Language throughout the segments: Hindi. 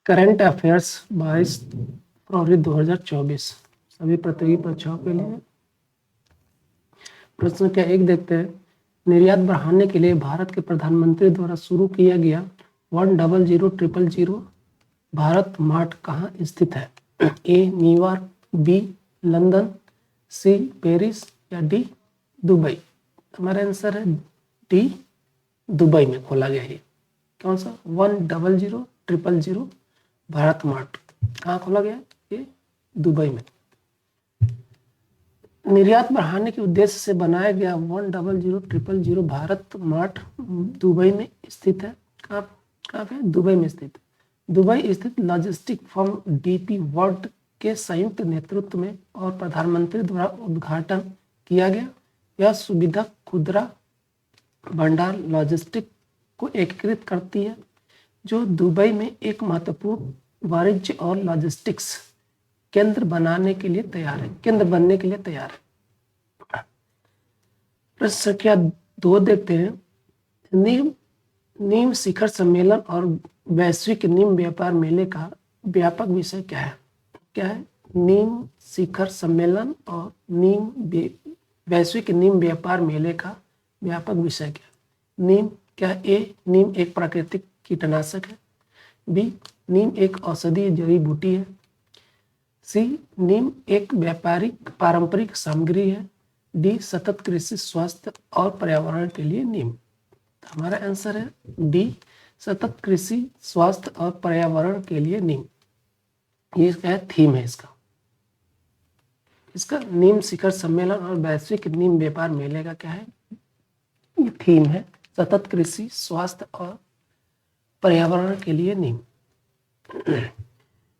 करंट अफेयर्स 22 फरवरी 2024 सभी प्रतियोगी परीक्षाओं के लिए। प्रश्न क्या एक देखते हैं। निर्यात बढ़ाने के लिए भारत के प्रधानमंत्री द्वारा शुरू किया गया 100000 भारत मार्ट कहाँ स्थित है? A New York, B London, C Paris या डी दुबई। हमारा आंसर है डी दुबई में खोला गया है। कौन सा 100000 भारत मार्ट कहाँ खोला गया? ये दुबई में। निर्यात बढ़ाने के उद्देश्य से बनाया गया 100000 भारत मार्ट दुबई में स्थित है। कहाँ पे? दुबई में स्थित। दुबई स्थित लॉजिस्टिक फर्म डीपी वर्ल्ड के संयुक्त नेतृत्व में और प्रधानमंत्री द्वारा उद्घाटन किया गया। यह सुविधा खुदरा भंडार लॉजिस्टिक को एकीकृत करती है, जो दुबई में एक महत्वपूर्ण वाणिज्य और लॉजिस्टिक्स केंद्र बनने के लिए तैयार है। प्रश्न संख्या 2 देखते हैं। नीम शिखर सम्मेलन और वैश्विक नीम व्यापार मेले का व्यापक विषय क्या है? नीम शिखर सम्मेलन और वैश्विक नीम व्यापार मेले का व्यापक विषय क्या है? नीम क्या? ए नीम एक प्राकृतिक कीटनाशक है, बी नीम एक औषधीय जड़ी बूटी है, सी नीम एक व्यापारिक पारंपरिक सामग्री है, डी सतत कृषि स्वास्थ्य और पर्यावरण के लिए नीम। हमारा आंसर है डी सतत कृषि स्वास्थ्य और पर्यावरण के लिए नीम। ये क्या है? थीम है इसका नीम शिखर सम्मेलन और वैश्विक नीम व्यापार मेले का क्या है? ये थीम है सतत कृषि स्वास्थ्य और पर्यावरण के लिए नीम।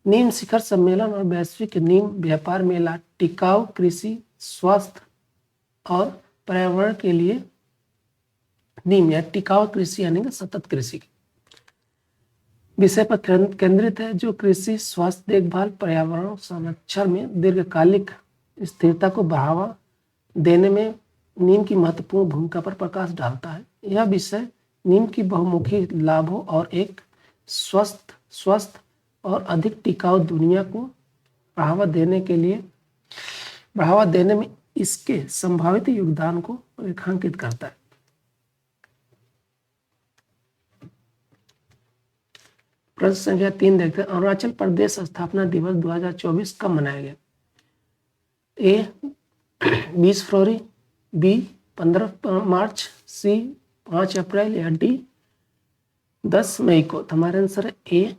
नीम शिखर सम्मेलन और वैश्विक नीम व्यापार मेला टिकाऊ कृषि स्वास्थ्य और पर्यावरण के लिए नीम या टिकाऊ कृषि यानी कि सतत कृषि विषय पर केंद्रित है, जो कृषि स्वास्थ्य देखभाल पर्यावरण संरक्षण में दीर्घकालिक स्थिरता को बढ़ावा देने में नीम की महत्वपूर्ण भूमिका पर प्रकाश डालता है। यह विषय नीम की बहुमुखी लाभों और एक स्वस्थ और अधिक टिकाऊ दुनिया को बढ़ावा देने में इसके संभावित योगदान को रेखांकित करता है। प्रश्न संख्या 3 देखते हैं। अरुणाचल प्रदेश स्थापना दिवस 2024 कब मनाया गया? ए 20 फरवरी, बी 15 मार्च, सी 5 अप्रैल या डी 10 मई को। हमारा आंसर है ए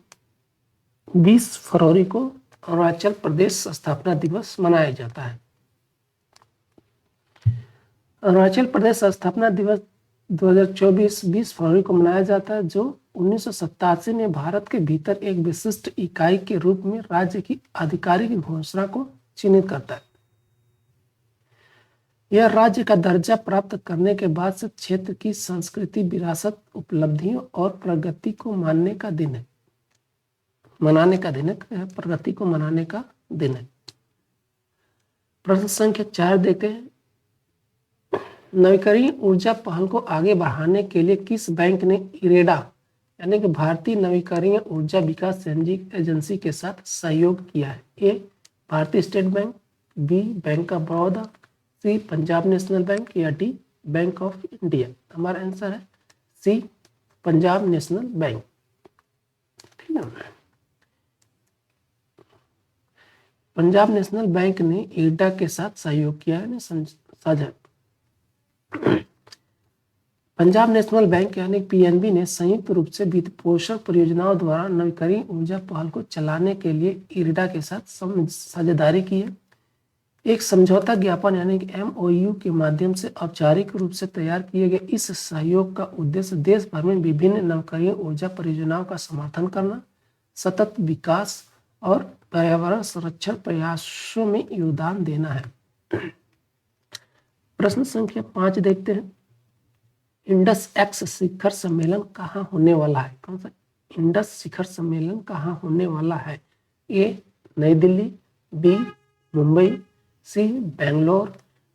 20 फरवरी को अरुणाचल प्रदेश स्थापना दिवस मनाया जाता है। अरुणाचल प्रदेश स्थापना दिवस 2024 20 फरवरी को मनाया जाता है, जो 1987 में भारत के भीतर एक विशिष्ट इकाई के रूप में राज्य की आधिकारिक घोषणा को चिन्हित करता है। यह राज्य का दर्जा प्राप्त करने के बाद से क्षेत्र की संस्कृति, विरासत, उपलब्धियों और प्रगति को मनाने का दिन है। प्रश्न संख्या 4 देखते हैं। नवीकरणीय ऊर्जा पहल को आगे बढ़ाने के लिए किस बैंक ने इरेडा यानी कि भारतीय नवीकरणीय ऊर्जा विकास एजेंसी के साथ सहयोग किया है? A Bharatiya state bank, B bank of Baroda, C Punjab national bank या डी बैंक ऑफ इंडिया। हमारा आंसर है सी पंजाब नेशनल बैंक। ठीक है, पंजाब नेशनल बैंक ने इरेडा के साथ सहयोग किया है साझा। पंजाब नेशनल बैंक यानी पीएनबी ने संयुक्त रूप से वित्त पोषण परियोजनाओं द्वारा नवीकरणीय ऊर्जा पहल को चलाने के लिए इरेडा के साथ साझेदारी की है। एक समझौता ज्ञापन यानी कि MOU के माध्यम से औपचारिक रूप से तैयार किए गए इस सहयोग का उद्देश्य देश भर में विभिन्न नवीकरणीय ऊर्जा परियोजनाओं का समर्थन करना, सतत विकास और पर्यावरण संरक्षण प्रयासों में योगदान देना है। प्रश्न संख्या 5 देखते हैं। इंडस एक्स शिखर सम्मेलन कहाँ होने वाला है? कौन सा इंडस शिखर सम्मेलन कहाँ होने वाला है? ए नई दिल्ली, बी मुंबई, सी बेंगलोर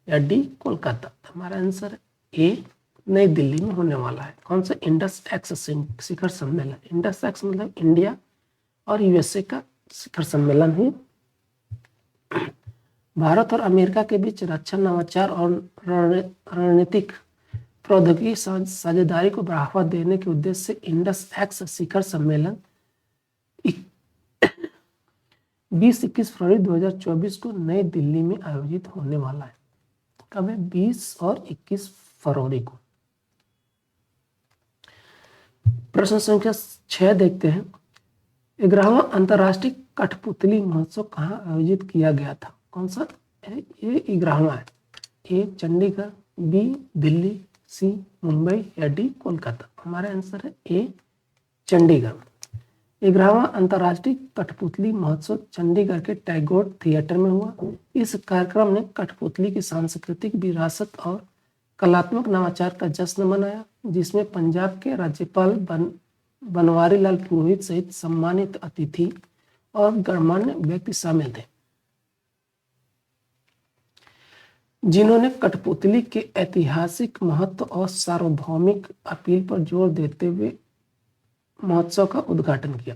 या डी कोलकाता। हमारा आंसर ए नई दिल्ली में होने वाला है। कौन सा? इंडस एक्स शिखर सम्मेलन। इंडस एक्स मतलब इंडिया और यूएसए का शिखर सम्मेलन ही। भारत और अमेरिका के बीच रक्षा, नवाचार और रणनीतिक प्रौद्योगिकी साझेदारी को बढ़ावा देने के उद्देश्य से इंडस एक्स शिखर सम्मेलन 20-21 फरवरी 2024 को नई दिल्ली में आयोजित होने वाला है। कब है? 20 और 21 फरवरी को। प्रश्न संख्या 6 देखते हैं। 11वां अंतर्राष्ट्रीय कठपुतली महोत्सव कहाँ आयोजित किया गया था? कौन सा है? ये 11वां है। ए चंडीगढ़, बी दिल्ली, सी मुंबई या डी कोलकाता। हमारा आंसर है ए चंडीगढ़। 11वां अंतर्राष्ट्रीय कठपुतली महोत्सव चंडीगढ़ के टैगोर थिएटर में हुआ। इस कार्यक्रम ने कठपुतली की सांस्कृतिक विरासत और कलात्मक नवाचार का जश्न मनाया, जिसमें पंजाब के राज्यपाल बनवारी लाल पुरोहित सहित सम्मानित अतिथि और गणमान्य व्यक्ति शामिल थे, जिन्होंने कठपुतली के ऐतिहासिक महत्व और सार्वभौमिक अपील पर जोर देते हुए उत्सव का उद्घाटन किया।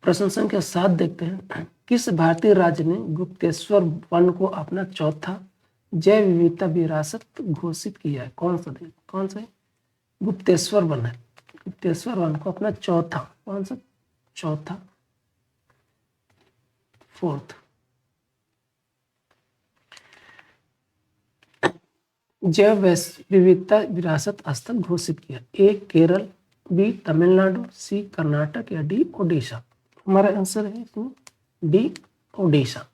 प्रश्न संख्या 7 देखते हैं। किस भारतीय राज्य ने गुप्तेश्वर वन को अपना चौथा जैव विविधता विरासत घोषित किया है? कौन सा है? गुप्तेश्वर वन है। गुप्तेश्वर वन को अपना चौथा, कौन सा? चौथा, फोर्थ जैव विविधता विरासत स्थल घोषित किया। ए केरल, बी तमिलनाडु, सी कर्नाटक या डी ओडिशा। हमारा आंसर है इसमें डी ओडिशा।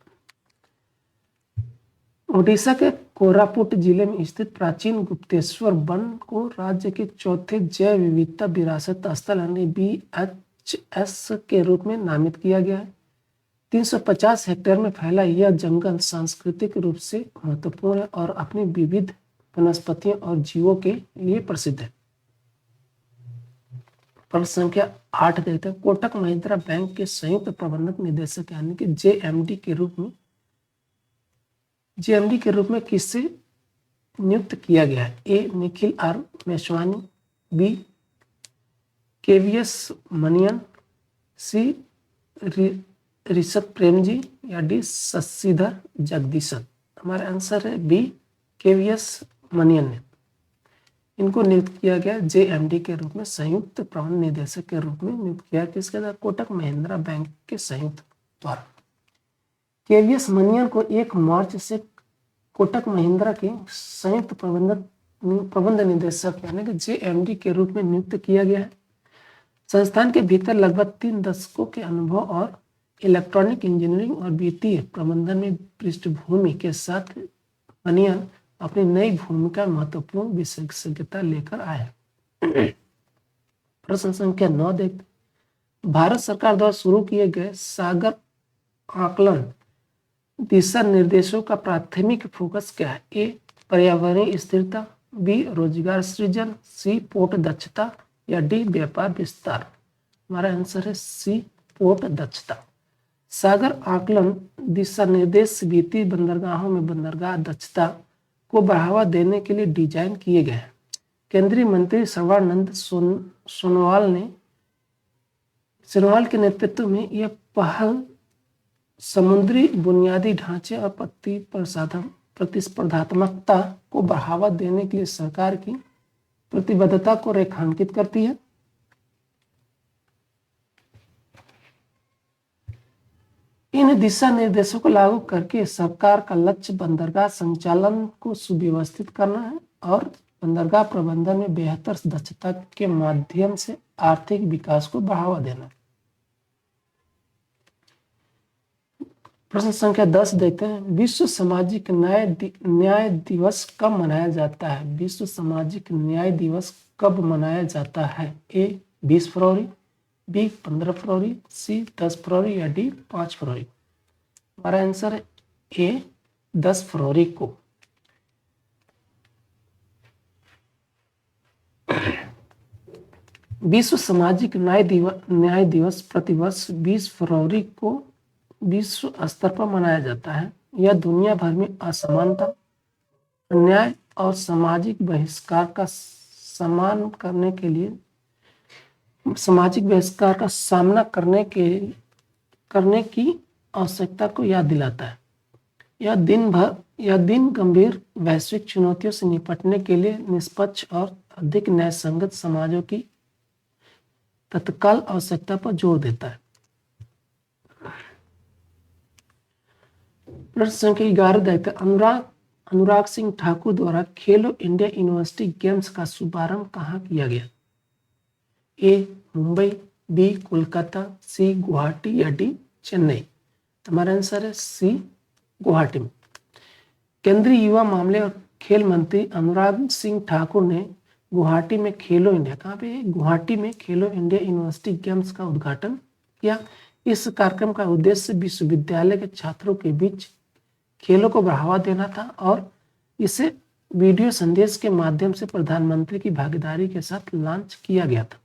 ओडिशा के कोरापुट जिले में स्थित प्राचीन गुप्तेश्वर वन को राज्य के चौथे जैव विविधता विरासत स्थल यानी BHS के रूप में नामित किया गया है। 350 हेक्टेयर में फैला यह जंगल सांस्कृतिक रूप से महत्वपूर्ण है और अपनी विविध वनस्पतियों और जीवों के लिए प्रसिद्ध है। प्रश्न संख्या 8 देखते हैं। कोटक महिंद्रा बैंक के संयुक्त प्रबंधक निदेशक यानी कि JMD के रूप में किससे नियुक्त किया गया है? ए निखिल R मेशवानी, बी KVS मनियन, सी ऋषभ प्रेम जी या डी शशिधर जगदीशन। हमारा आंसर है बी KVS मनियन ने इनको नियुक्त किया गया JMD के रूप में, संयुक्त प्रबंध निदेशक के रूप में नियुक्त किया किसके द्वारा? कोटक महिंद्रा बैंक के संयुक्त द्वारा। KVS मनियन को 1 मार्च से कोटक महिंद्रा के संयुक्त प्रबंध निदेशक यानी कि JMD के रूप में नियुक्त किया गया है। संस्थान के भीतर लगभग 3 दशकों के अनुभव और इलेक्ट्रॉनिक इंजीनियरिंग और वित्तीय प्रबंधन में पृष्ठभूमि के साथ मनियन अपनी नई भूमिका महत्वपूर्ण विशेषज्ञता लेकर आए। प्रश्न संख्या 9 देखते। भारत सरकार द्वारा शुरू किए गए सागर आकलन दिशा निर्देशों का प्राथमिक फोकस क्या है? ए पर्यावरणीय स्थिरता, बी रोजगार सृजन, सी पोर्ट दक्षता या डी व्यापार विस्तार। हमारा आंसर है सी पोर्ट दक्षता। सागर आकलन दिशा निर्देश वित्तीय बंदरगाहों में बंदरगाह दक्षता को बढ़ावा देने के लिए डिजाइन किए गए हैं। केंद्रीय मंत्री सर्बानंद सोनोवाल के नेतृत्व में यह पहल समुद्री बुनियादी ढांचे और प्रतिस्पर्धात्मकता को बढ़ावा देने के लिए सरकार की प्रतिबद्धता को रेखांकित करती है। इन दिशा निर्देशों को लागू करके सरकार का लक्ष्य बंदरगाह संचालन को सुव्यवस्थित करना है और बंदरगाह प्रबंधन में बेहतर दक्षता के माध्यम से आर्थिक विकास को बढ़ावा देना। प्रश्न संख्या 10 देखते हैं। विश्व सामाजिक न्याय दिवस कब मनाया जाता है? विश्व सामाजिक न्याय दिवस कब मनाया जाता है? ए 20 फरवरी, बी 15 फरवरी, सी 10 फरवरी या डी 5 फरवरी। हमारा आंसर है ए 10 फरवरी को। विश्व सामाजिक न्याय दिवस प्रतिवर्ष 20 फरवरी को विश्व स्तर पर मनाया जाता है। यह दुनिया भर में असमानता, अन्याय और सामाजिक बहिष्कार का समान करने के लिए सामाजिक बहिष्कार का सामना करने की आवश्यकता को याद दिलाता है। यह दिन गंभीर वैश्विक चुनौतियों से निपटने के लिए निष्पक्ष और अधिक न्यायसंगत समाजों की तत्काल आवश्यकता पर जोर देता है। प्रश्न संख्या 11 देखते हैं, अनुराग सिंह ठाकुर द्वारा खेलो इंडिया यूनिवर्सिटी गेम्स का शुभारंभ कहाँ किया गया? ए मुंबई, बी कोलकाता, सी गुवाहाटी या डी चेन्नई? हमारा आंसर है सी गुवाहाटी में। केंद्रीय युवा मामले और खेल मंत्री अनुराग सिंह ठाकुर ने गुवाहाटी में खेलो इंडिया, कहाँ पे? गुवाहाटी में खेलो इंडिया यूनिवर्सिटी गेम्स का उद्घाटन किया। इस कार्यक्रम का उद्देश्य विश्वविद्यालय के छात्रों के बीच खेलों को बढ़ावा देना था और इसे वीडियो संदेश के माध्यम से प्रधानमंत्री की भागीदारी के साथ लॉन्च किया गया था।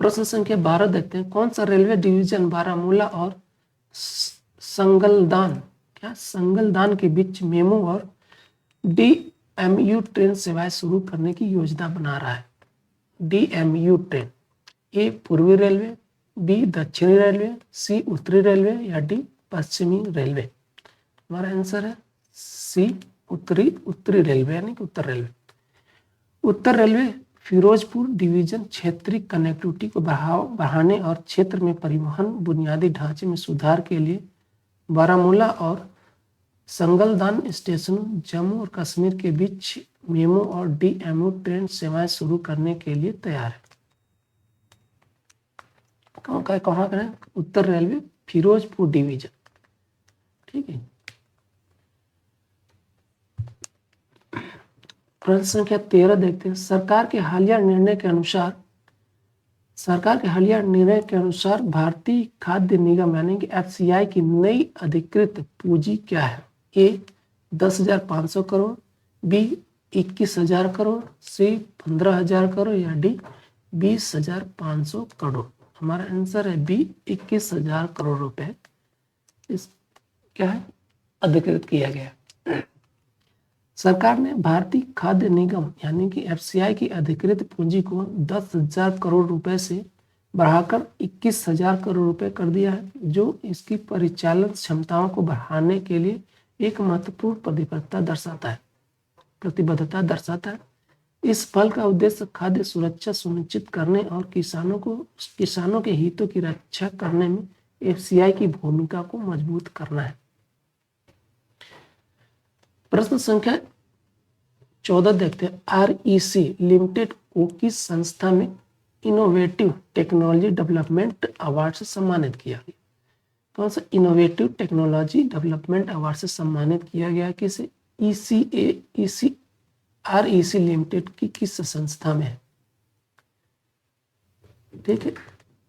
प्रश्न संख्या 12 देखते हैं, कौन सा रेलवे डिवीजन बारामूला और संगलदान के बीच मेमू और डीएमयू ट्रेन सेवाएं शुरू करने की योजना बना रहा है? डीएमयू ट्रेन, ए पूर्वी रेलवे, बी दक्षिणी रेलवे, सी उत्तरी रेलवे या डी पश्चिमी रेलवे? हमारा आंसर है सी उत्तरी रेलवे यानी कि उत्तर रेलवे। उत्तर रेलवे फिरोजपुर डिवीजन क्षेत्रीय कनेक्टिविटी को बढ़ाने और क्षेत्र में परिवहन बुनियादी ढांचे में सुधार के लिए बारामूला और संगलदान स्टेशनों जम्मू और कश्मीर के बीच मेमू और डीएमयू ट्रेन सेवाएं शुरू करने के लिए तैयार है। कहाँ करें? उत्तर रेलवे फिरोजपुर डिवीजन। ठीक है। प्रश्न संख्या 13 देखते हैं, सरकार के हालिया निर्णय के अनुसार भारतीय खाद्य निगम यानी कि एफसीआई की नई अधिकृत पूंजी क्या है? ए 10,500 करोड़, बी 21,000 करोड़, सी 15,000 करोड़ या डी 20,500 करोड़? हमारा आंसर है बी 21,000 करोड़ रुपए इस क्या है अधिकृत किया गया। सरकार ने भारतीय खाद्य निगम यानी कि एफसीआई की अधिकृत पूंजी को 10,000 करोड़ रुपए से बढ़ाकर 21,000 करोड़ रुपए कर दिया है, जो इसकी परिचालन क्षमताओं को बढ़ाने के लिए एक महत्वपूर्ण प्रतिबद्धता दर्शाता है। इस पहल का उद्देश्य खाद्य सुरक्षा सुनिश्चित करने और किसानों के हितों की रक्षा करने में एफसीआई की भूमिका को मजबूत करना है। प्रश्न संख्या 14 देखते हैं, आरईसी लिमिटेड को किस संस्था में इनोवेटिव टेक्नोलॉजी डेवलपमेंट अवार्ड से सम्मानित किया गया? कौन सा इनोवेटिव टेक्नोलॉजी डेवलपमेंट अवार्ड से सम्मानित किया गया? किसे? आरईसी लिमिटेड की किस संस्था में है? ठीक है।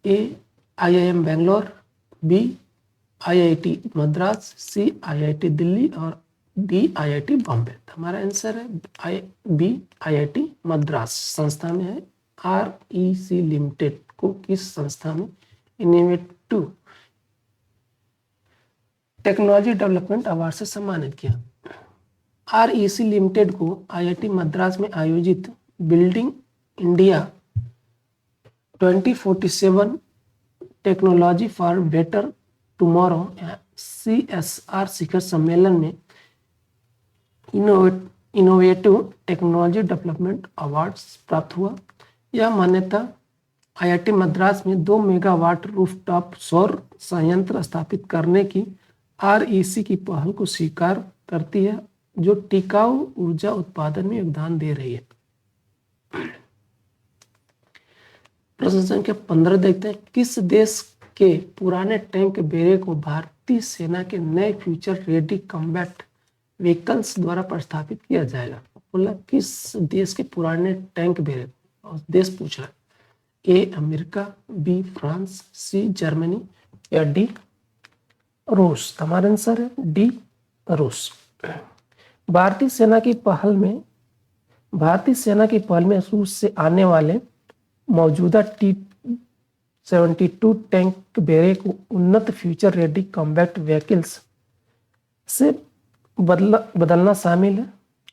A IIM Bangalore, B IIT Madras, C IIT Delhi और डी आईआईटी बॉम्बे? हमारा आंसर है बी आईआईटी मद्रास संस्था में है। आरईसी लिमिटेड को किस संस्था में इनोवेटिव टेक्नोलॉजी डेवलपमेंट अवार्ड से सम्मानित किया? आरईसी लिमिटेड को आईआईटी मद्रास में आयोजित building India 2047 technology for better tomorrow CSR शिखर सम्मेलन में इनोवेटिव टेक्नोलॉजी डेवलपमेंट अवार्ड प्राप्त हुआ। यह मान्यता आईआईटी मद्रास में 2 मेगावाट रूफटॉप सौर संयंत्र स्थापित करने की आरईसी की पहल को स्वीकार करती है, जो टिकाऊ ऊर्जा उत्पादन में योगदान दे रही है। प्रश्न संख्या 15 देखते हैं, किस देश के पुराने टैंक बेड़े को भारतीय सेना के नए फ्यूचर रेडी कॉम्बैट व्हीकल्स द्वारा प्रस्थापित किया जाएगा? बोला किस देश के पुराने टैंक बेड़े, और देश पूछ रहा है। A America, B France, C Germany या डी रूस? हमारा आंसर है डी रूस। भारतीय सेना की पहल में रूस से आने वाले मौजूदा T-72 टैंक बेड़े को उन्नत फ्यूचर रेडी कॉम्बैट व्हीकल्स से बदलना शामिल है।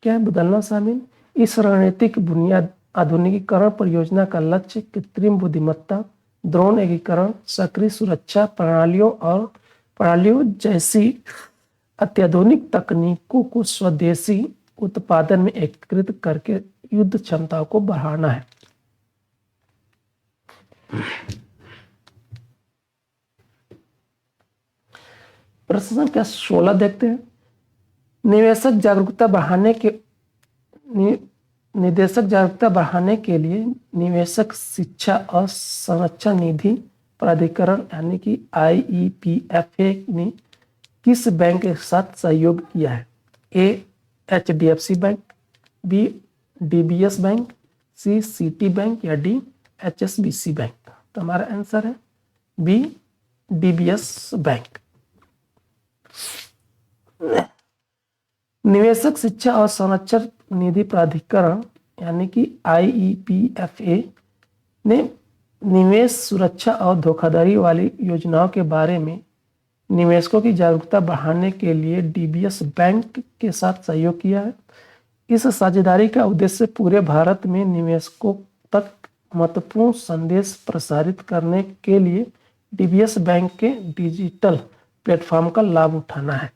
क्या है बदलना शामिल? इस रणनीतिक बुनियाद आधुनिकीकरण परियोजना का लक्ष्य कृत्रिम बुद्धिमत्ता, ड्रोन एकीकरण, सक्रिय सुरक्षा प्रणालियों जैसी अत्याधुनिक तकनीकों को स्वदेशी उत्पादन में एकीकृत करके युद्ध क्षमता को बढ़ाना है। प्रश्न संख्या 16 देखते हैं। निदेशक जागरूकता बढ़ाने के लिए निवेशक शिक्षा और संरक्षण निधि प्राधिकरण यानी कि IEPFA ने किस बैंक के साथ सहयोग किया है? A HDFC bank, B DBS bank, C city bank या D HSBC बैंक? तो हमारा आंसर है B DBS बैंक। निवेशक शिक्षा और संरक्षण निधि प्राधिकरण यानी कि IEPFA ने निवेश सुरक्षा और धोखाधड़ी वाली योजनाओं के बारे में निवेशकों की जागरूकता बढ़ाने के लिए DBS बैंक के साथ सहयोग किया है। इस साझेदारी का उद्देश्य पूरे भारत में निवेशकों तक महत्वपूर्ण संदेश प्रसारित करने के लिए DBS बैंक के डिजिटल प्लेटफॉर्म का लाभ उठाना है।